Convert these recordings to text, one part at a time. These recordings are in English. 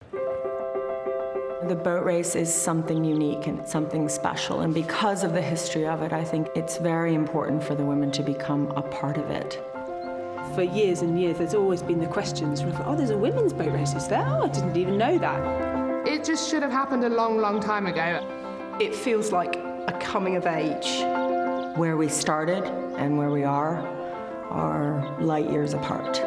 The boat race is something unique and something special, and because of the history of it, I think it's very important for the women to become a part of it. For years and years, there's always been the questions, oh, there's a women's boat race, is there? Oh, I didn't even know that. It just should have happened a long, long time ago. It feels like a coming of age. Where we started and where we are light years apart.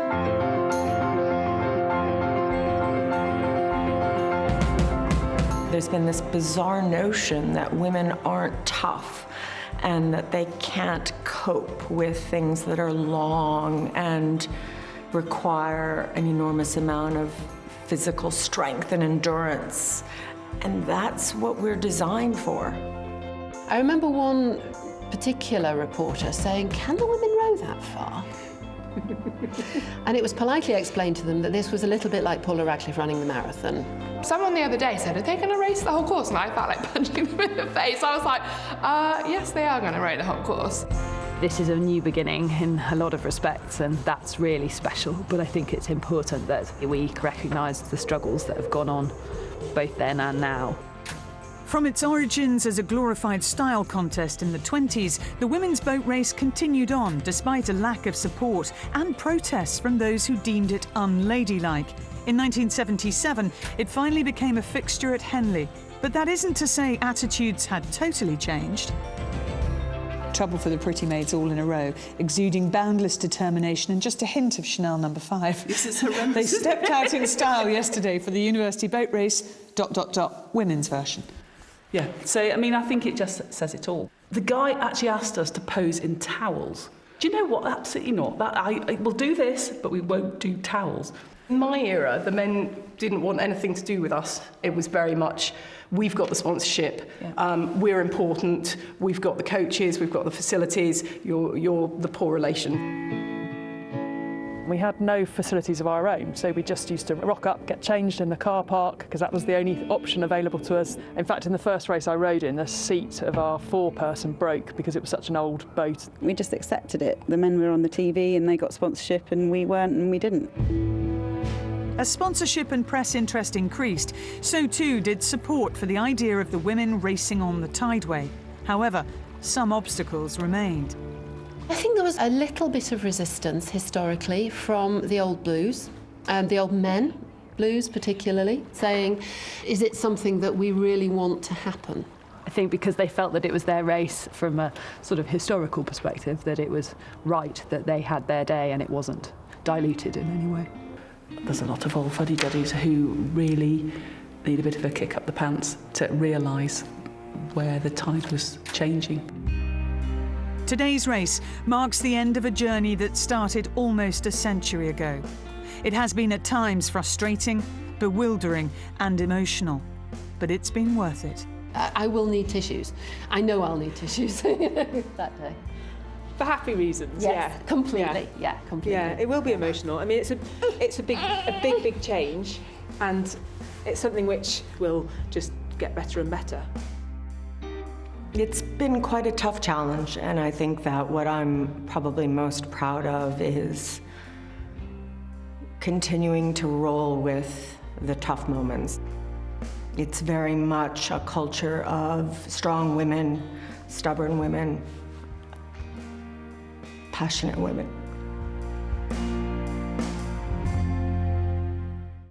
There's been this bizarre notion that women aren't tough and that they can't cope with things that are long and require an enormous amount of physical strength and endurance. And that's what we're designed for. I remember one particular reporter saying, "Can the women row that far?" And it was politely explained to them that this was a little bit like Paula Radcliffe running the marathon. Someone the other day said, "Are they going to race the whole course?" And I felt like punching them in the face. I was like, yes, they are going to race the whole course. This is a new beginning in a lot of respects, and that's really special. But I think it's important that we recognise the struggles that have gone on both then and now. From its origins as a glorified style contest in the 20s, the women's boat race continued on despite a lack of support and protests from those who deemed it unladylike. In 1977, it finally became a fixture at Henley. But that isn't to say attitudes had totally changed. Trouble for the pretty maids all in a row, exuding boundless determination and just a hint of Chanel No. 5. This is horrendous. They stepped out in style yesterday for the university boat race, ... women's version. Yeah, so, I mean, I think it just says it all. The guy actually asked us to pose in towels. Do you know what? Absolutely not. I will do this, but we won't do towels. In my era, the men didn't want anything to do with us. It was very much, we've got the sponsorship, we're important, we've got the coaches, we've got the facilities, you're the poor relation. We had no facilities of our own, so we just used to rock up, get changed in the car park, because that was the only option available to us. In fact, in the first race I rowed in, the seat of our four-person broke because it was such an old boat. We just accepted it. The men were on the TV and they got sponsorship and we weren't, and we didn't. As sponsorship and press interest increased, so too did support for the idea of the women racing on the tideway. However, some obstacles remained. I think there was a little bit of resistance historically from the old blues, and the old men blues particularly, saying, is it something that we really want to happen? I think because they felt that it was their race from a sort of historical perspective, that it was right that they had their day and it wasn't diluted in any way. There's a lot of old fuddy-duddies who really need a bit of a kick up the pants to realise where the tide was changing. Today's race marks the end of a journey that started almost a century ago. It has been at times frustrating, bewildering and emotional, but it's been worth it. I will need tissues. I know I'll need tissues that day. For happy reasons, yes, yeah. Completely, yeah, completely. Yeah, it will be emotional. I mean, it's a big change, and it's something which will just get better and better. It's been quite a tough challenge, and I think that what I'm probably most proud of is continuing to roll with the tough moments. It's very much a culture of strong women, stubborn women, passionate women.